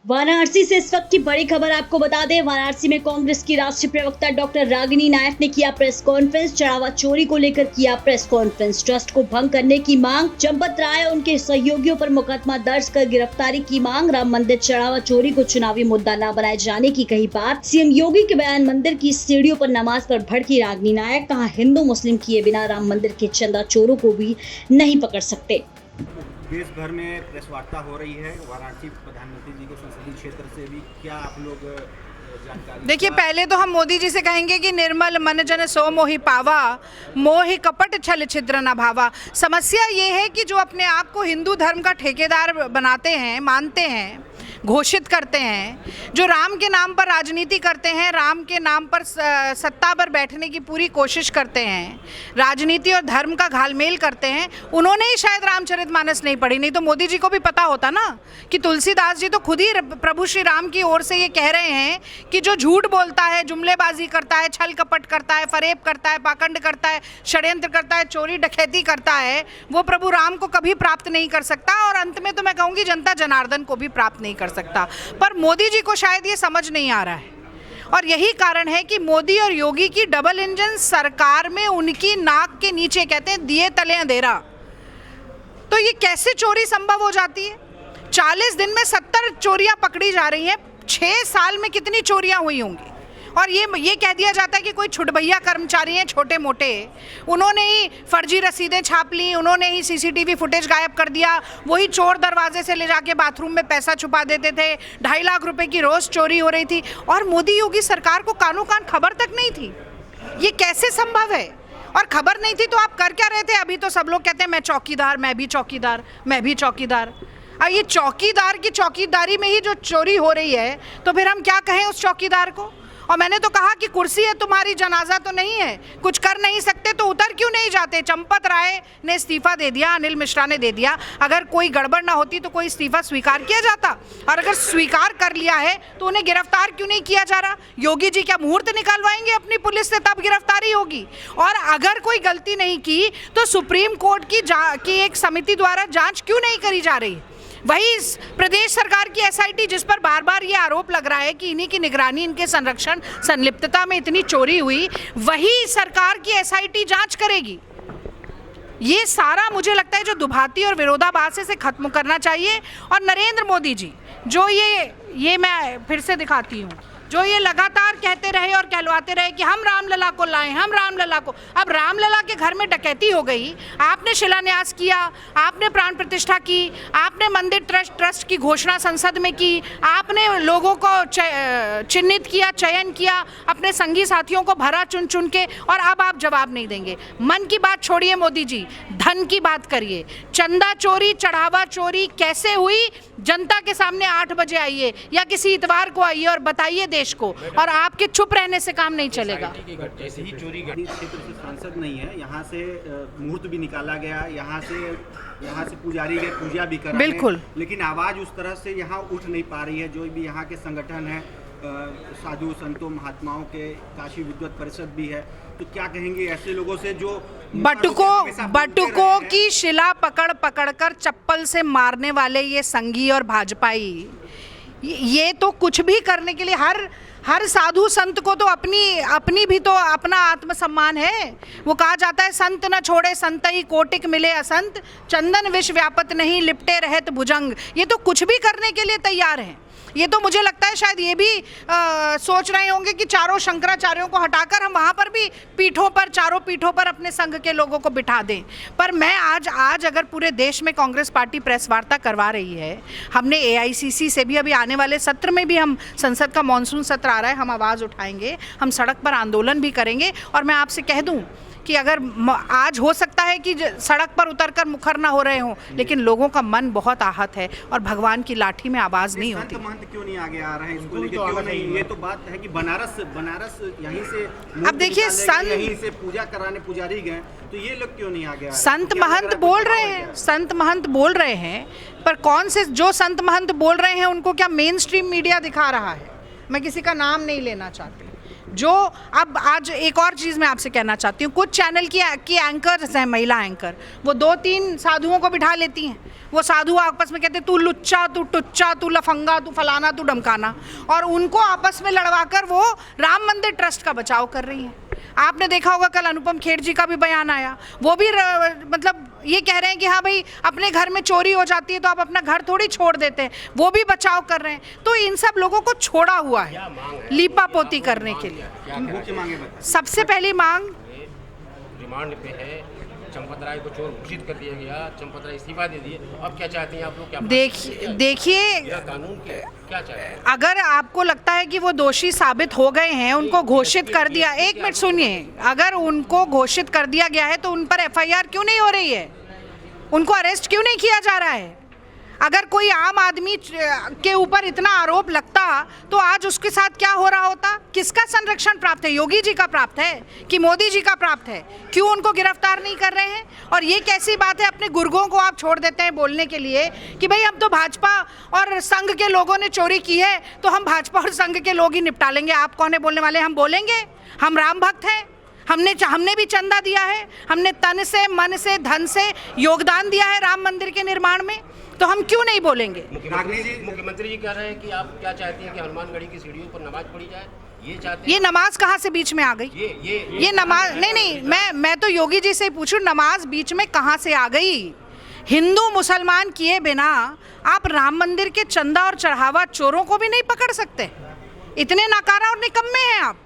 वाराणसी से इस वक्त की बड़ी खबर आपको बता दें। वाराणसी में कांग्रेस की राष्ट्रीय प्रवक्ता डॉक्टर रागिनी नायक ने किया प्रेस कॉन्फ्रेंस। चढ़ावा चोरी को लेकर किया प्रेस कॉन्फ्रेंस। ट्रस्ट को भंग करने की मांग, चंपत राय और उनके सहयोगियों पर मुकदमा दर्ज कर गिरफ्तारी की मांग, राम मंदिर चढ़ावा चोरी को चुनावी मुद्दा न बनाए जाने की कही बात, सीएम योगी के बयान, मंदिर की सीढ़ियों पर नमाज पर भड़की रागिनी नायक, कहा हिंदू मुस्लिम किए बिना राम मंदिर के चंदा चोरों को भी नहीं पकड़ सकते। देश भर में प्रेस वार्ता हो रही है, वाराणसी प्रधानमंत्री जी के संसदीय क्षेत्र से भी, क्या आप लोग जानकारी? देखिए, पहले तो हम मोदी जी से कहेंगे कि निर्मल मन जन सो मोहि पावा, मोहि कपट छल छिद्र न भावा। समस्या ये है कि जो अपने आप को हिंदू धर्म का ठेकेदार बनाते हैं, मानते हैं, घोषित करते हैं, जो राम के नाम पर राजनीति करते हैं, राम के नाम पर सत्ता पर बैठने की पूरी कोशिश करते हैं, राजनीति और धर्म का घालमेल करते हैं, उन्होंने ही शायद रामचरितमानस नहीं पढ़ी। नहीं तो मोदी जी को भी पता होता ना कि तुलसीदास जी तो खुद ही प्रभु श्री राम की ओर से ये कह रहे हैं कि जो झूठ बोलता है, जुमलेबाजी करता है, छल कपट करता है, फरेब करता है, पाखंड करता है, षड्यंत्र करता है, चोरी डकैती करता है, वो प्रभु राम को कभी प्राप्त नहीं कर सकता और अंत में तो मैं कहूँगी जनता जनार्दन को भी प्राप्त नहीं कर सकता। पर मोदी जी को शायद ये समझ नहीं आ रहा है और यही कारण है कि मोदी और योगी की डबल इंजन सरकार में उनकी नाक के नीचे, कहते हैं, दिए तले अंधेरा। तो ये कैसे चोरी संभव हो जाती है? 40 दिन में 70 चोरियां पकड़ी जा रही हैं। 6 साल में कितनी चोरियां हुई होंगी? और ये कह दिया जाता है कि कोई छुटभैया कर्मचारी हैं, छोटे मोटे, उन्होंने ही फर्जी रसीदें छाप ली, उन्होंने ही सीसीटीवी फुटेज गायब कर दिया, वही चोर दरवाजे से ले जाके बाथरूम में पैसा छुपा देते थे, 2.5 लाख रुपए की रोज चोरी हो रही थी और मोदी योगी सरकार को कानो कान खबर तक नहीं थी। ये कैसे संभव है? और खबर नहीं थी तो आप कर क्या रहे थे? अभी तो सब लोग कहते हैं मैं चौकीदार, मैं भी चौकीदार, मैं भी चौकीदार। अब ये चौकीदार की चौकीदारी में ही जो चोरी हो रही है तो फिर हम क्या कहें उस चौकीदार को? और मैंने तो कहा कि कुर्सी है तुम्हारी, जनाजा तो नहीं है, कुछ कर नहीं सकते तो उतर क्यों नहीं जाते? चंपत राय ने इस्तीफा दे दिया, अनिल मिश्रा ने दे दिया। अगर कोई गड़बड़ ना होती तो कोई इस्तीफा स्वीकार किया जाता, और अगर स्वीकार कर लिया है तो उन्हें गिरफ्तार क्यों नहीं किया जा रहा? योगी जी क्या मुहूर्त निकालवाएंगे अपनी पुलिस से, तब गिरफ्तारी होगी? और अगर कोई गलती नहीं की तो सुप्रीम कोर्ट की एक समिति द्वारा जाँच क्यों नहीं करी जा रही? वही प्रदेश सरकार की एसआईटी, जिस पर बार बार ये आरोप लग रहा है कि इन्हीं की निगरानी, इनके संरक्षण, संलिप्तता में इतनी चोरी हुई, वही सरकार की एसआईटी जांच करेगी। ये सारा मुझे लगता है जो दुभाती और विरोधाभास से खत्म करना चाहिए। और नरेंद्र मोदी जी जो ये मैं फिर से दिखाती हूँ, जो ये लगातार कहते रहे और कहलवाते रहे कि हम रामलला को लाएं, हम रामलला को। अब रामलला के घर में डकैती हो गई, आपने शिलान्यास किया, आपने प्राण प्रतिष्ठा की, आपने मंदिर ट्रस्ट की घोषणा संसद में की, आपने लोगों को चिन्हित किया, चयन किया, अपने संगी साथियों को भरा चुन चुन के, और अब आप जवाब नहीं देंगे। मन की बात छोड़िए मोदी जी, धन की बात करिए। चंदा चोरी, चढ़ावा चोरी कैसे हुई? जनता के सामने 8 बजे आइए या किसी इतवार को आइए और बताइए देश को, और आपके चुप रहने से काम नहीं चलेगा। ऐसे ही चोरी क्षेत्र से सांसद नहीं है, यहाँ से मुहूर्त भी निकाला गया, यहाँ से पुजारी गए, पूजा भी कर, बिल्कुल, लेकिन आवाज उस तरह से यहाँ उठ नहीं पा रही है। जो भी यहाँ के संगठन है, साधु संतों महात्माओं के, काशी विद्वत परिषद भी है, तो क्या कहेंगे ऐसे लोगों से जो बटुकों की शिला पकड़ कर चप्पल से मारने वाले ये संघी और भाजपाई? ये तो कुछ भी करने के लिए, हर साधु संत को तो अपनी भी तो अपना आत्मसम्मान है। वो कहा जाता है संत न छोड़े संतई, कोटिक मिले असंत, चंदन विष व्यापत नहीं, लिपटे रहत भुजंग। ये तो कुछ भी करने के लिए तैयार हैं। ये तो मुझे लगता है शायद ये भी सोच रहे होंगे कि चारों शंकराचार्यों को हटाकर हम वहाँ पर भी चारों पीठों पर अपने संघ के लोगों को बिठा दें। पर मैं आज अगर पूरे देश में कांग्रेस पार्टी प्रेस वार्ता करवा रही है, हमने एआईसीसी से भी, अभी आने वाले सत्र में भी, हम संसद का मानसून सत्र आ रहा है, हम आवाज़ उठाएंगे, हम सड़क पर आंदोलन भी करेंगे। और मैं आपसे कह दूं कि अगर आज हो सकता है कि सड़क पर उतरकर मुखर ना हो रहे हों, लेकिन लोगों का मन बहुत आहत है और भगवान की लाठी में आवाज़ नहीं होती। महंत क्यों नहीं आगे आ रहे हैं इसको लेकर? क्यों नहीं? ये तो बात है कि बनारस यहीं से, अब देखिए, यहीं से पूजा कराने पुजारी गए, तो ये लोग क्यों नहीं आगे आ रहे? संत महंत बोल रहे हैं, संत महंत बोल रहे हैं, पर कौन से जो संत महंत बोल रहे हैं उनको क्या मेन स्ट्रीम मीडिया दिखा रहा है? मैं किसी का नाम नहीं लेना चाहती। जो अब आज एक और चीज़ मैं आपसे कहना चाहती हूँ, कुछ चैनल की एंकर्स हैं, महिला एंकर, वो 2-3 साधुओं को बिठा लेती हैं। वो साधु आपस में कहते तू लुच्चा, तू टुच्चा, तू लफंगा, तू फलाना, तू डमकाना, और उनको आपस में लड़वाकर वो राम मंदिर ट्रस्ट का बचाव कर रही हैं। आपने देखा होगा कल अनुपम खेर जी का भी बयान आया, वो भी मतलब ये कह रहे हैं कि हाँ भाई अपने घर में चोरी हो जाती है तो आप अपना घर थोड़ी छोड़ देते हैं, वो भी बचाव कर रहे हैं। तो इन सब लोगों को छोड़ा हुआ है लीपा पोती करने के लिए। सबसे पहली मांग रिमांड पे है, चंपत राय को चोर घोषित कर दिया गया, चंपत राय इस्तीफा दे दिए, अब क्या चाहते हैं आप लोग? क्या देखिए कानून क्या चाहते हैं? अगर आपको लगता है कि वो दोषी साबित हो गए हैं, उनको घोषित कर दिया, एक मिनट सुनिए, अगर उनको घोषित कर दिया गया है तो उन पर एफआईआर क्यों नहीं हो रही है? उनको अरेस्ट क्यों नहीं किया जा रहा है? अगर कोई आम आदमी के ऊपर इतना आरोप लगता तो आज उसके साथ क्या हो रहा होता? किसका संरक्षण प्राप्त है? योगी जी का प्राप्त है कि मोदी जी का प्राप्त है? क्यों उनको गिरफ्तार नहीं कर रहे हैं? और ये कैसी बात है, अपने गुर्गों को आप छोड़ देते हैं बोलने के लिए कि भाई हम तो भाजपा और संघ के लोगों ने चोरी की है तो हम भाजपा और संघ के लोग ही निपटा लेंगे। आप कौन है बोलने वाले? हम बोलेंगे, हम राम भक्त हैं, हमने भी चंदा दिया है, हमने तन से, मन से, धन से योगदान दिया है राम मंदिर के निर्माण में, तो हम क्यों नहीं बोलेंगे? मुख्यमंत्री जी कह रहे हैं कि आप क्या चाहती हैं कि हनुमानगढ़ी की सीढ़ियों पर नमाज पढ़ी जाए, ये चाहते हैं? ये नमाज कहाँ से बीच में आ गई? ये नमाज नहीं, मैं तो योगी जी से पूछूं, नमाज बीच में कहाँ से आ गई? हिंदू मुसलमान किए बिना आप राम मंदिर के चंदा और चढ़ावा चोरों को भी नहीं पकड़ सकते? इतने नाकारा और निकम्मे हैं आप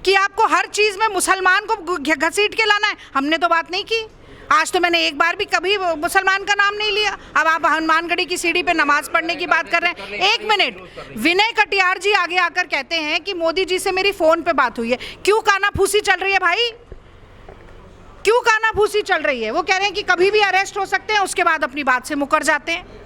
कि आपको हर चीज़ में मुसलमान को घसीट के लाना है। हमने तो बात नहीं की, आज तो मैंने एक बार भी कभी मुसलमान का नाम नहीं लिया। अब आप हनुमानगढ़ी की सीढ़ी पे नमाज पढ़ने की बात कर रहे हैं। एक मिनट, विनय कटियार जी आगे आकर कहते हैं कि मोदी जी से मेरी फ़ोन पे बात हुई है। क्यों कानाफूसी चल रही है भाई? क्यों कानाफूसी चल रही है? वो कह रहे हैं कि कभी भी अरेस्ट हो सकते हैं, उसके बाद अपनी बात से मुकर जाते हैं।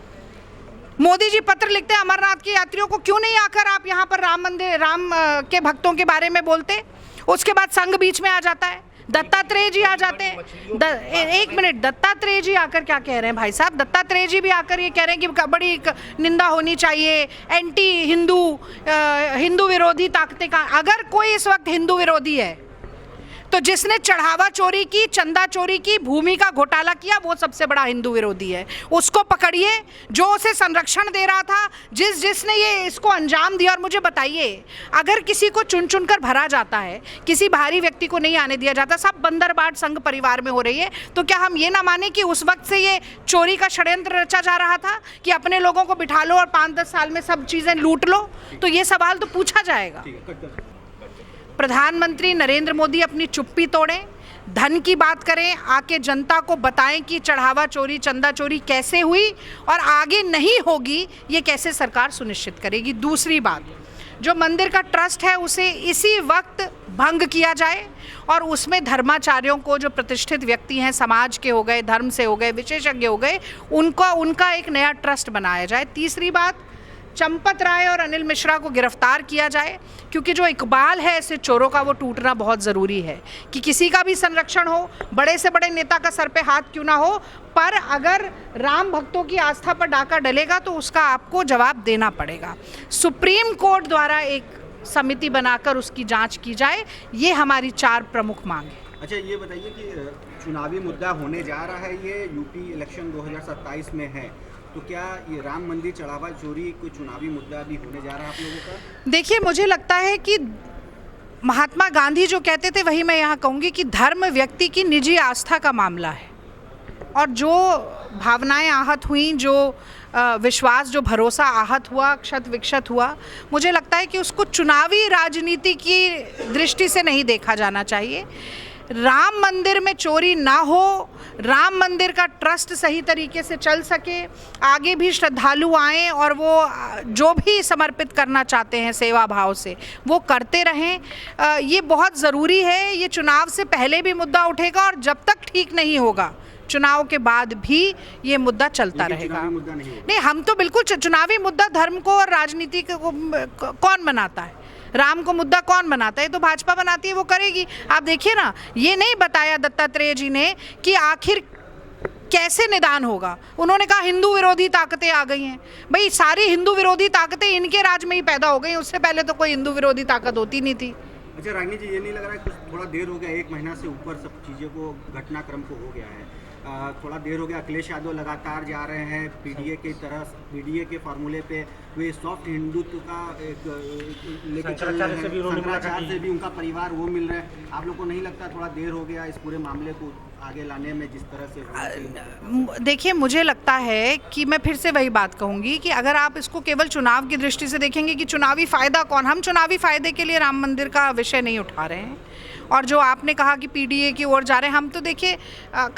मोदी जी पत्र लिखते हैं अमरनाथ के यात्रियों को, क्यों नहीं आकर आप यहाँ पर राम के भक्तों के बारे में बोलते? उसके बाद संघ बीच में आ जाता है, दत्तात्रेय जी आ जाते हैं। एक मिनट, दत्तात्रेय जी आकर क्या कह रहे हैं भाई साहब? दत्तात्रेय जी भी आकर ये कह रहे हैं कि बड़ी निंदा होनी चाहिए, एंटी हिंदू विरोधी ताकतें का। अगर कोई इस वक्त हिंदू विरोधी है तो जिसने चढ़ावा चोरी की, चंदा चोरी की, भूमि का घोटाला किया, वो सबसे बड़ा हिंदू विरोधी है। उसको पकड़िए, जो उसे संरक्षण दे रहा था, जिसने ये इसको अंजाम दिया। और मुझे बताइए, अगर किसी को चुन चुन कर भरा जाता है, किसी बाहरी व्यक्ति को नहीं आने दिया जाता, सब बंदरबाट संघ परिवार में हो रही है, तो क्या हम ये ना माने कि उस वक्त से ये चोरी का षड्यंत्र रचा जा रहा था कि अपने लोगों को बिठा लो और 5-10 साल में सब चीज़ें लूट लो? तो ये सवाल तो पूछा जाएगा। प्रधानमंत्री नरेंद्र मोदी अपनी चुप्पी तोड़ें, धन की बात करें, आके जनता को बताएं कि चढ़ावा चोरी, चंदा चोरी कैसे हुई और आगे नहीं होगी, ये कैसे सरकार सुनिश्चित करेगी। दूसरी बात, जो मंदिर का ट्रस्ट है उसे इसी वक्त भंग किया जाए और उसमें धर्माचार्यों को, जो प्रतिष्ठित व्यक्ति हैं, समाज के हो गए, धर्म से हो गए, विशेषज्ञ हो गए, उनका एक नया ट्रस्ट बनाया जाए। तीसरी बात, चंपत राय और अनिल मिश्रा को गिरफ्तार किया जाए, क्योंकि जो इकबाल है ऐसे चोरों का, वो टूटना बहुत ज़रूरी है कि किसी का भी संरक्षण हो, बड़े से बड़े नेता का सर पे हाथ क्यों ना हो, पर अगर राम भक्तों की आस्था पर डाका डलेगा तो उसका आपको जवाब देना पड़ेगा। सुप्रीम कोर्ट द्वारा एक समिति बनाकर उसकी जांच की जाए, ये हमारी 4 प्रमुख मांग है। अच्छा, ये बताइए कि चुनावी मुद्दा होने जा रहा है, ये यूपी इलेक्शन 2027 में है, तो क्या ये राम मंदिर चढ़ावा चोरी कोई चुनावी मुद्दा भी होने जा रहा है आप लोगों का? देखिए, मुझे लगता है कि महात्मा गांधी जो कहते थे वही मैं यहाँ कहूँगी कि धर्म व्यक्ति की निजी आस्था का मामला है, और जो भावनाएं आहत हुई, जो विश्वास, जो भरोसा आहत हुआ, क्षत विक्षत हुआ, मुझे लगता है कि उसको चुनावी राजनीति की दृष्टि से नहीं देखा जाना चाहिए। राम मंदिर में चोरी ना हो, राम मंदिर का ट्रस्ट सही तरीके से चल सके, आगे भी श्रद्धालु आएँ और वो जो भी समर्पित करना चाहते हैं सेवा भाव से वो करते रहें, ये बहुत ज़रूरी है। ये चुनाव से पहले भी मुद्दा उठेगा और जब तक ठीक नहीं होगा चुनाव के बाद भी ये मुद्दा चलता रहेगा। नहीं, हम तो बिल्कुल चुनावी मुद्दा धर्म को और राजनीति को कौन बनाता है? राम को मुद्दा कौन बनाता है? तो भाजपा बनाती है, वो करेगी। आप देखिए ना, ये नहीं बताया दत्तात्रेय जी ने कि आखिर कैसे निदान होगा। उन्होंने कहा हिंदू विरोधी ताकतें आ गई हैं। भाई, सारी हिंदू विरोधी ताकतें इनके राज में ही पैदा हो गई, उससे पहले तो कोई हिंदू विरोधी ताकत होती नहीं थी। अच्छा रागिनी जी, ये नहीं लग रहा है कुछ थोड़ा देर हो गया, 1 महीना से ऊपर सब चीज़ों को घटनाक्रम को हो गया है, थोड़ा देर हो गया, अखिलेश यादव लगातार जा रहे हैं पीडीए की तरह, पीडीए के फार्मूले पे वे सॉफ्ट हिंदुत्व का एक लेके चल रहे हैं, शंकराचार्य से भी उनका परिवार वो मिल रहे हैं, आप लोग को नहीं लगता थोड़ा देर हो गया इस पूरे मामले को आगे लाने में जिस तरह से? देखिए, मुझे लगता है कि मैं फिर से वही बात कहूँगी कि अगर आप इसको केवल चुनाव की दृष्टि से देखेंगे कि चुनावी फ़ायदा कौन, हम चुनावी फ़ायदे के लिए राम मंदिर का विषय नहीं उठा रहे हैं। और जो आपने कहा कि पीडीए की ओर जा रहे हैं, हम तो देखिए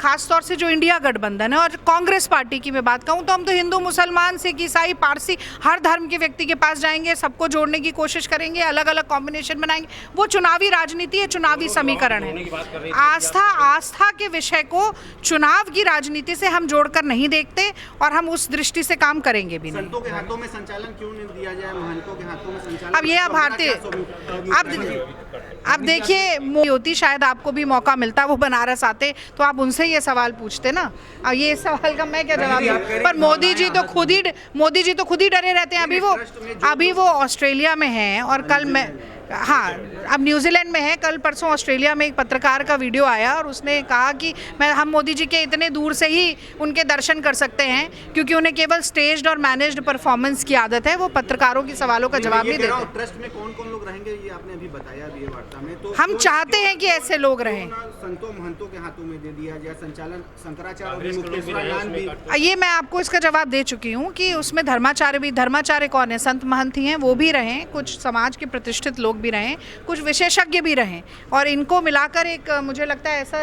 ख़ास तौर से जो इंडिया गठबंधन है और कांग्रेस पार्टी की मैं बात कहूँ तो हम तो हिंदू, मुसलमान, सिख, ईसाई, पारसी हर धर्म के व्यक्ति के पास जाएंगे, सबको जोड़ने की कोशिश करेंगे, अलग अलग कॉम्बिनेशन बनाएंगे। वो चुनावी राजनीति है, चुनावी समीकरण है। आस्था के विषय को चुनाव की राजनीति से हम जोड़कर नहीं देखते और हम उस दृष्टि से काम करेंगे भी नहीं। संतों के हाथों में संचालन क्यों नहीं दिया जाए, महंतों के हाथों में संचालन? अब ये भारतीय अब देखिए होती, शायद आपको भी मौका मिलता वो बनारस आते तो आप उनसे ये सवाल पूछते ना। अब ये सवाल का मैं क्या जवाब दूं? पर मोदी जी तो खुद ही डरे रहते हैं। अभी वो ऑस्ट्रेलिया में हैं और कल मैं अब न्यूजीलैंड में है, कल परसों ऑस्ट्रेलिया में एक पत्रकार का वीडियो आया और उसने कहा कि हम मोदी जी के इतने दूर से ही उनके दर्शन कर सकते हैं क्योंकि उन्हें केवल स्टेज्ड और मैनेज्ड परफॉर्मेंस की आदत है, वो पत्रकारों के सवालों का जवाब नहीं देते। ट्रस्ट में कौन-कौन लोग रहेंगे ये आपने अभी बताया भी वार्ता में, तो हम चाहते हैं कि ऐसे लोग रहें। संतों महंतों के हाथों में दे दिया जाए संचालन, शंकराचार्य। ये मैं आपको इसका जवाब दे चुकी हूँ कि उसमें धर्माचार्य कौन है, संत महंत ही हैं, वो भी रहें, कुछ समाज के प्रतिष्ठित लोग भी रहें, कुछ विशेषज्ञ भी रहें और इनको मिलाकर एक मुझे लगता है ऐसा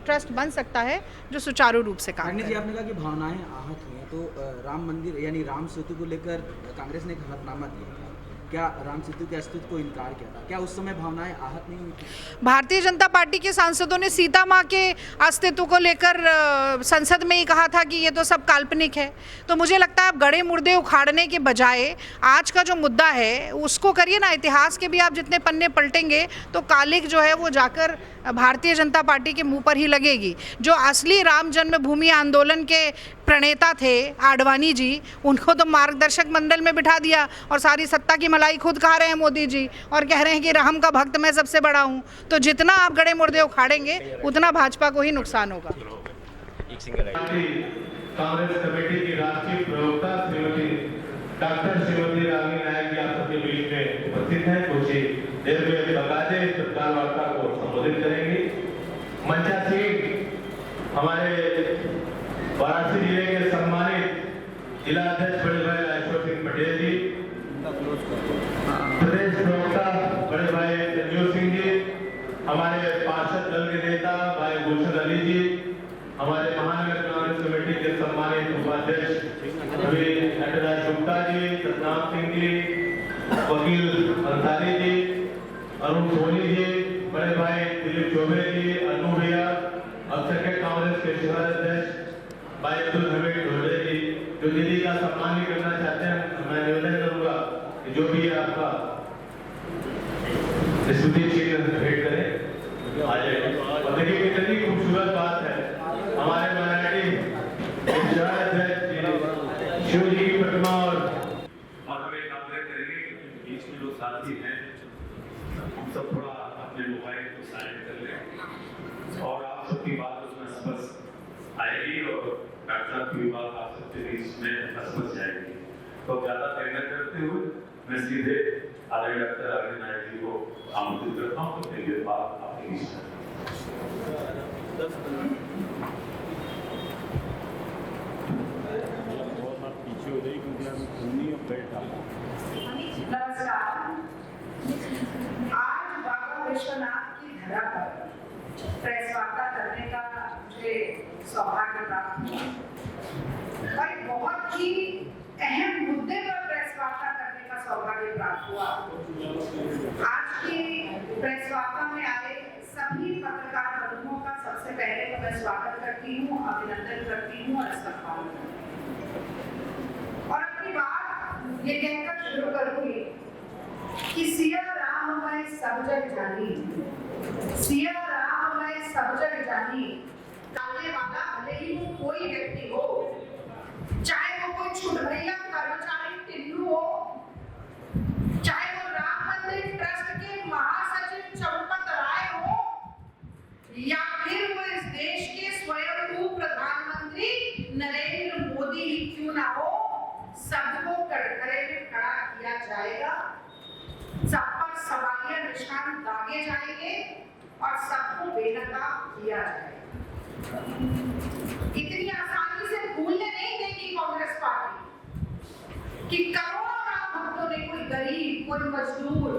ट्रस्ट बन सकता है जो सुचारू रूप से काम करे। जी, आपने कहा कि भावनाएं आहत हुई हैं, तो राम मंदिर यानी राम सेतु को लेकर कांग्रेस ने एक हलफनामा दिया, क्या राम सेतु के अस्तित्व को इनकार किया था? क्या उस समय भावनाएं आहत नहीं हुई थी? भारतीय जनता पार्टी के सांसदों ने सीता माँ के अस्तित्व को लेकर संसद में ही कहा था कि ये तो सब काल्पनिक है। तो मुझे लगता है आप गड़े मुर्दे उखाड़ने के बजाय आज का जो मुद्दा है उसको करिए ना। इतिहास के भी आप जितने पन्ने पलटेंगे तो कालिक जो है वो जाकर भारतीय जनता पार्टी के मुंह पर ही लगेगी। जो असली राम जन्मभूमि आंदोलन के प्रणेता थे आडवाणी जी, उनको तो मार्गदर्शक मंडल में बिठा दिया और सारी सत्ता की मलाई खुद खा रहे हैं मोदी जी और कह रहे हैं कि राम का भक्त मैं सबसे बड़ा हूं। तो जितना आप गड़े मुर्दे उखाड़ेंगे उतना भाजपा को ही नुकसान होगा। कांग्रेस कमेटी की राष्ट्रीय प्रवक्ता श्रीमती डॉक्टर श्रीमती रागिनी नायक जी आप सबके बीच में उपस्थित हैं, कुछ ही देर में बकायदे इस पत्रकार वार्ता को संबोधित करेंगी। मंचा सिंह हमारे वाराणसी जिले के सम्मानित जिला अध्यक्ष बड़े भाई राजेश्वर सिंह पटेल जी, प्रदेश प्रवक्ता बड़े भाई रंजू सिंह जी, हमारे पार्षद दल के नेता भाई गुलशन अली जी, हमारे महानगर कांग्रेस कमेटी के सम्मानित उपाध्यक्ष नटराज गुप्ता जी, सतनाम सिंह जी, वकील अंसारी जी, अरुण सोनी जी, बड़े भाई दिलीप चौबे जी, अनु भैया, अक्सर के कांग्रेस के शहर अध्यक्ष भाई अब्दुल हमीद ढोले जी, जो दीदी का सम्मान भी करना चाहते हैं, मैं निवेदन करूंगा कि जो भी आपका स्मृति चिन्ह भेंट करें आ जाए। और देखिए कितनी खूबसूरत बात है, हमारे मराठी शहर अध्यक्ष शिव जी की प्रतिमा और हमें काम करेंगे। बीच में जो साथी हैं हम सब थोड़ा अपने मोबाइल को साइलेंट कर लें और आप सबकी बात उसमें स्पष्ट आएगी और डॉक्टर साहब की बात आप सबके बीच में स्पष्ट जाएगी। तो ज्यादा देर न करते हुए मैं सीधे आदरणीय डॉक्टर रागिनी नायक जी को आमंत्रित करता हूँ तो फिर बात आपके बीच में। नमस्कार। आज बाबा विश्वनाथ की धरा पर प्रेस वार्ता करने का मुझे सौभाग्य प्राप्त हुआ और बहुत ही अहम मुद्दे पर प्रेस वार्ता करने का सौभाग्य प्राप्त हुआ। आज की प्रेस वार्ता में आए सभी पत्रकार बंधुओं का सबसे पहले तो मैं स्वागत करती हूँ, अभिनंदन करती हूँ और सम्मान करती हूँ और अपनी बात ये कहकर शुरू करूंगी कि सिया राम मैं सब जग जानी, सिया राम मैं सब जग जानी। डालने वाला भले ही वो कोई व्यक्ति हो, चाहे वो कोई छुटभैया कर्मचारी टिल्लू हो, चाहे वो राम मंदिर ट्रस्ट के महासचिव सब पर सवालिया निशान दागे जाएंगे और सबको बेनकाब किया जाएगा। इतनी आसानी से भूलने नहीं देगी कांग्रेस पार्टी कि करोड़ों राम भक्तों ने, कोई गरीब, कोई मजदूर,